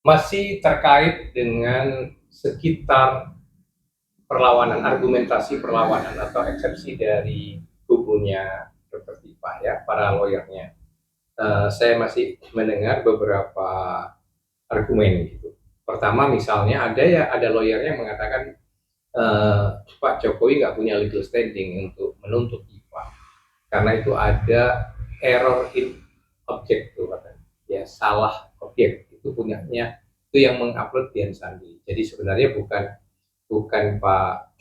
Masih terkait dengan sekitar perlawanan, argumentasi perlawanan atau eksepsi dari kubunya Dr. Tifah ya, para lawyernya. Saya masih mendengar beberapa argumen gitu. Pertama misalnya ada lawyernya yang mengatakan Pak Jokowi nggak punya legal standing untuk menuntut Tifah karena itu ada error in object tuh katanya, ya salah objek itu punyanya itu yang mengupload Dian Sandi. Jadi sebenarnya bukan bukan Pak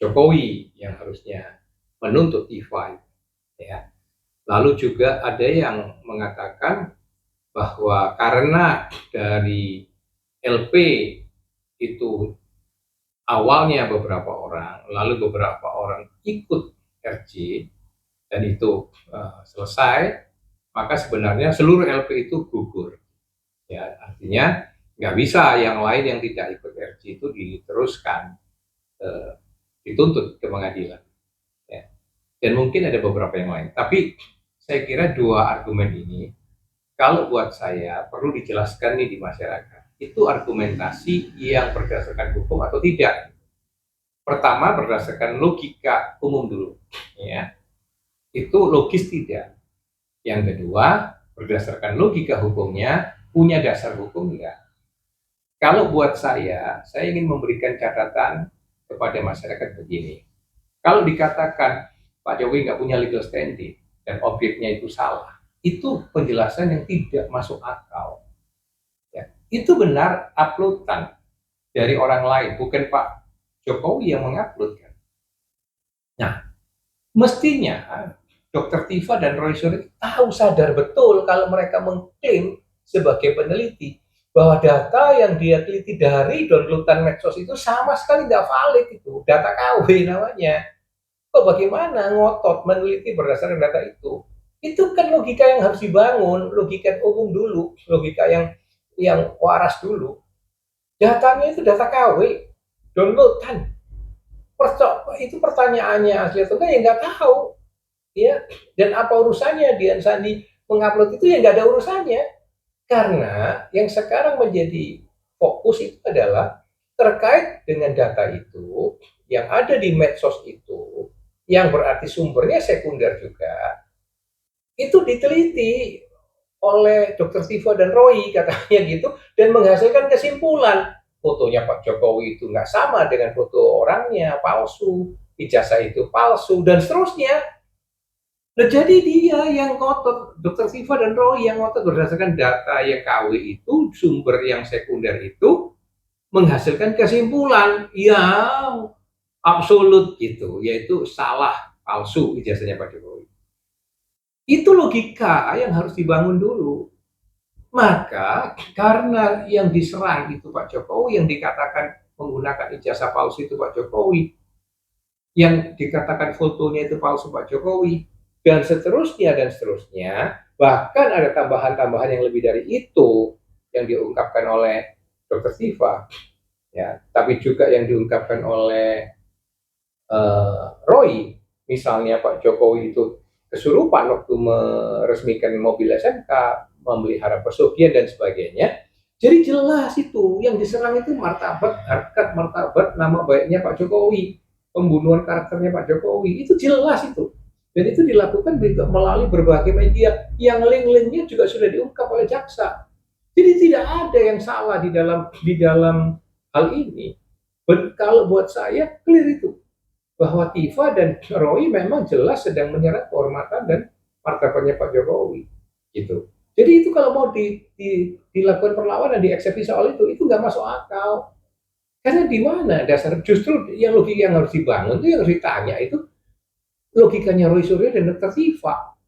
Jokowi yang harusnya menuntut Tifai, ya. Lalu juga ada yang mengatakan bahwa karena dari LP itu awalnya beberapa orang, lalu beberapa orang ikut RJ dan itu selesai, maka sebenarnya seluruh LP itu gugur. Ya, artinya nggak bisa yang lain yang tidak ikut RJ itu diteruskan, eh, dituntut ke pengadilan. Ya. Dan mungkin ada beberapa yang lain. Tapi saya kira dua argumen ini, kalau buat saya perlu dijelaskan nih di masyarakat. Itu argumentasi yang berdasarkan hukum atau tidak. Pertama berdasarkan logika umum dulu, ya. Itu logis tidak. Yang kedua berdasarkan logika hukumnya punya dasar hukum enggak. Kalau buat saya ingin memberikan catatan kepada masyarakat begini. Kalau dikatakan Pak Jokowi nggak punya legal standing dan objeknya itu salah, itu penjelasan yang tidak masuk akal. Ya. Itu benar uploadan dari orang lain, bukan Pak Jokowi yang mengupload. Nah, mestinya Dr. Tifa dan Roy Suryo tahu sadar betul kalau mereka mengklaim sebagai peneliti bahwa data yang dia teliti dari downloadan medsos itu sama sekali nggak valid, itu data KW namanya. Kok bagaimana ngotot meneliti berdasarkan data itu? Itu kan logika yang harus dibangun, logika umum dulu, logika yang waras dulu. Datanya itu data KW, downloadan. Itu pertanyaannya asli atau enggak ya nggak tahu, ya. Dan apa urusannya Dian Sandi mengupload itu, ya nggak ada urusannya. Karena yang sekarang menjadi fokus itu adalah terkait dengan data itu yang ada di medsos itu, yang berarti sumbernya sekunder juga, itu diteliti oleh Dr. Tifa dan Roy katanya gitu, dan menghasilkan kesimpulan fotonya Pak Jokowi itu nggak sama dengan foto orangnya, palsu, ijazah itu palsu, dan seterusnya. Nah, jadi dia yang ngotot, Dr. Siva dan Roy yang ngotot berdasarkan data yang KW itu, sumber yang sekunder itu, menghasilkan kesimpulan yang absolut gitu, yaitu salah, palsu ijazahnya Pak Jokowi. Itu logika yang harus dibangun dulu. Maka karena yang diserang itu Pak Jokowi, yang dikatakan menggunakan ijazah palsu itu Pak Jokowi, yang dikatakan fotonya itu palsu Pak Jokowi, dan seterusnya, bahkan ada tambahan-tambahan yang lebih dari itu yang diungkapkan oleh Dr. Siva, ya, tapi juga yang diungkapkan oleh Roy, misalnya Pak Jokowi itu kesurupan waktu meresmikan mobil SMK, memelihara pesugihan dan sebagainya. Jadi jelas itu yang diserang itu martabat, harkat martabat, nama baiknya Pak Jokowi, pembunuhan karakternya Pak Jokowi, itu jelas itu. Dan itu dilakukan melalui berbagai media yang link-linknya juga sudah diungkap oleh jaksa. Jadi tidak ada yang salah di dalam hal ini. Kalau buat saya clear itu, bahwa Tifa dan Roy memang jelas sedang menyerang kehormatan dan martabatnya Pak Jokowi, gitu. Jadi itu kalau mau dilakukan perlawanan, dieksekusi soal itu nggak masuk akal. Karena di mana dasar, justru yang logika yang harus dibangun itu, yang harus ditanya itu logikanya Roy Suryo dan Dr. Tifa.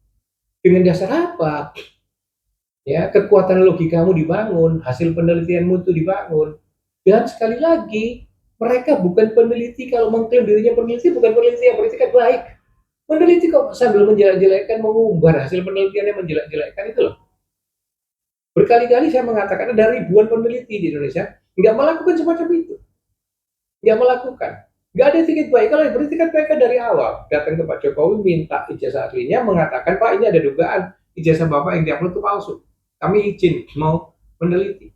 Dengan dasar apa? Ya, kekuatan logikamu dibangun, hasil penelitianmu itu dibangun. Dan sekali lagi, mereka bukan peneliti, kalau mengklaim dirinya peneliti, bukan peneliti yang beretikat baik. Peneliti kok sambil menjelek-jelekkan, mengumbar hasil penelitiannya, menjelek-jelekkan itu loh. Berkali-kali saya mengatakan ada ribuan peneliti di Indonesia nggak melakukan semacam itu, nggak melakukan, nggak ada etikat baik. Kalau yang beretikat baik kan dari awal datang ke Pak Jokowi, minta ijazah aslinya, mengatakan Pak ini ada dugaan ijazah Bapak yang diupload itu palsu, kami izin mau meneliti.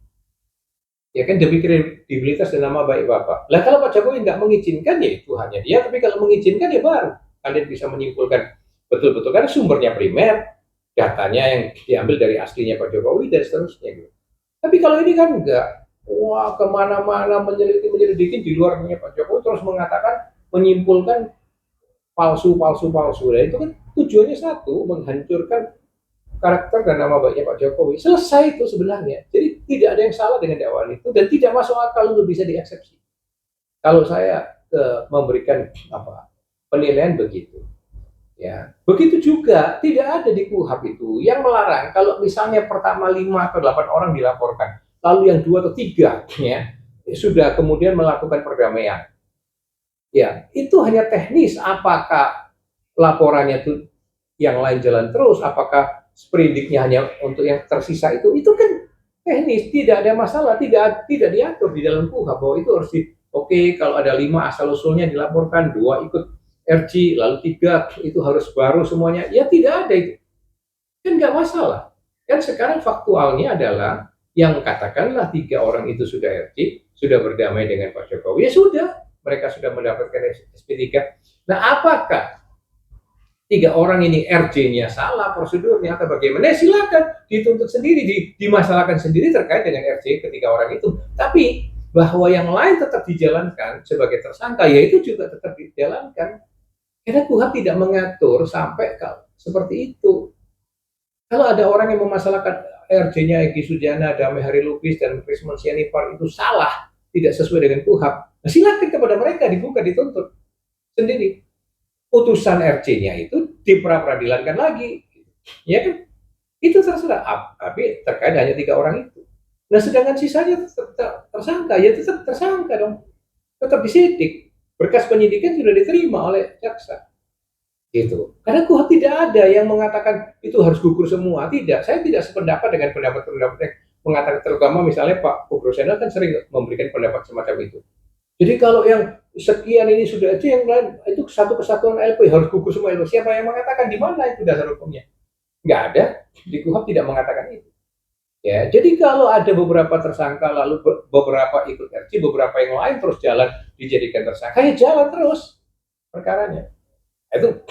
Ya kan demi kredibilitas dan nama baik Bapak. Lah kalau Pak Jokowi nggak mengizinkan ya itu hanya dia, tapi kalau mengizinkan ya baru kalian bisa menyimpulkan betul-betul karena sumbernya primer, datanya yang diambil dari aslinya Pak Jokowi dan seterusnya gitu. Tapi kalau ini kan enggak, wah kemana-mana menyelidiki di luarnya Pak Jokowi terus mengatakan menyimpulkan palsu. Nah itu kan tujuannya satu, menghancurkan karakter dan nama baiknya Pak Jokowi. Selesai itu sebenarnya. Jadi tidak ada yang salah dengan dakwaan itu dan tidak masuk akal untuk bisa dieksepsi. Kalau saya memberikan penilaian begitu. Ya, begitu juga tidak ada di KUHAP itu yang melarang kalau misalnya pertama 5 atau 8 orang dilaporkan, lalu yang 2 atau 3 ya sudah kemudian melakukan perdamaian. Ya, itu hanya teknis. Apakah laporannya itu yang lain jalan terus? Apakah sprindiknya hanya untuk yang tersisa itu kan teknis, tidak ada masalah, tidak diatur di dalam KUHAP bahwa itu harus oke, kalau ada 5 asal usulnya dilaporkan, 2 ikut RG, lalu 3 itu harus baru semuanya. Ya tidak ada itu. Kan nggak masalah. Kan sekarang faktualnya adalah yang katakanlah 3 orang itu sudah RG, sudah berdamai dengan Pak Jokowi, ya sudah, mereka sudah mendapatkan SP3. Nah, apakah 3 orang ini RJ-nya salah prosedurnya atau bagaimana? Ya silakan dituntut sendiri, dimasalahkan sendiri terkait dengan RJ ketiga orang itu. Tapi bahwa yang lain tetap dijalankan sebagai tersangka, ya itu juga tetap dijalankan. Karena KUHAP tidak mengatur sampai seperti itu. Kalau ada orang yang memasalahkan RJ-nya Egy Sujana, Damai Hari Lubis, dan Krismon Sianipar itu salah, tidak sesuai dengan KUHAP, nah, silakan kepada mereka dibuka, dituntut sendiri. Putusan RC-nya itu diperadilankan lagi, ya kan? Itu terserah. Tapi terkait hanya 3 orang itu. Nah, sedangkan sisanya tersangka, ya tetap tersangka dong, tetap disidik. Berkas penyidikan sudah diterima oleh jaksa. Gitu. Karena KUHAP tidak ada yang mengatakan itu harus gugur semua. Tidak. Saya tidak sependapat dengan pendapat-pendapat yang mengatakan, terutama misalnya Pak Pugro-Sena kan sering memberikan pendapat semacam itu. Jadi kalau yang sekian ini sudah aja, yang lain itu satu kesatuan LP harus gugur semua LP. Siapa yang mengatakan, di mana itu dasar hukumnya? Nggak ada. Di KUHAP tidak mengatakan itu. Ya, jadi kalau ada beberapa tersangka lalu beberapa ikut RC, beberapa yang lain terus jalan dijadikan tersangka, ya jalan terus perkaranya. Itu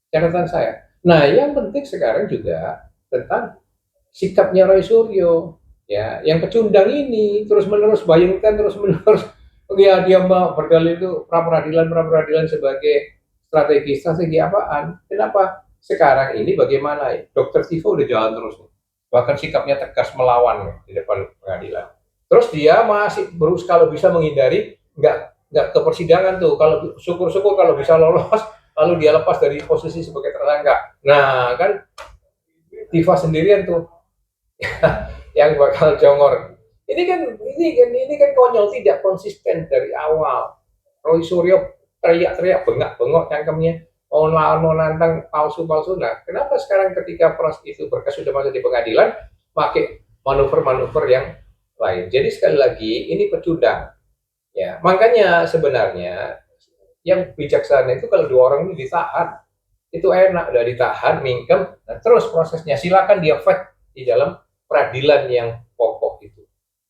catatan saya. Nah, yang penting sekarang juga tentang sikapnya Roy Suryo, ya, yang pecundang ini terus-menerus, bayangkan terus-menerus, ya dia mau berdalil itu pra-peradilan sebagai strategi apaan? Kenapa sekarang ini bagaimana? Dokter Tivo udah jalan terus, bahkan sikapnya tegas melawan di depan pengadilan. Terus dia masih berusaha kalau bisa menghindari nggak ke persidangan tuh. Kalau syukur-syukur kalau bisa lolos, lalu dia lepas dari posisi sebagai tersangka. Nah kan Tifa sendirian tuh yang bakal jongor. Ini kan konyol, tidak konsisten dari awal. Roy Suryo teriak-teriak, bengak-bengok cangkemnya, mau nantang palsu-palsu. Nah, kenapa sekarang ketika proses itu berkas sudah masuk di pengadilan, pakai manuver-manuver yang lain? Jadi sekali lagi ini pecundang. Ya, makanya sebenarnya yang bijaksana itu kalau 2 orang ini ditahan, itu enak, udah ditahan, mingkem, nah terus prosesnya silakan dia fight di dalam peradilan yang pokok itu.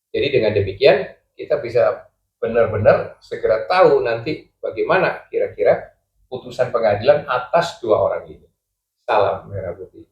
Jadi dengan demikian kita bisa benar-benar segera tahu nanti bagaimana kira-kira putusan pengadilan atas 2 orang ini. Salam merah putih.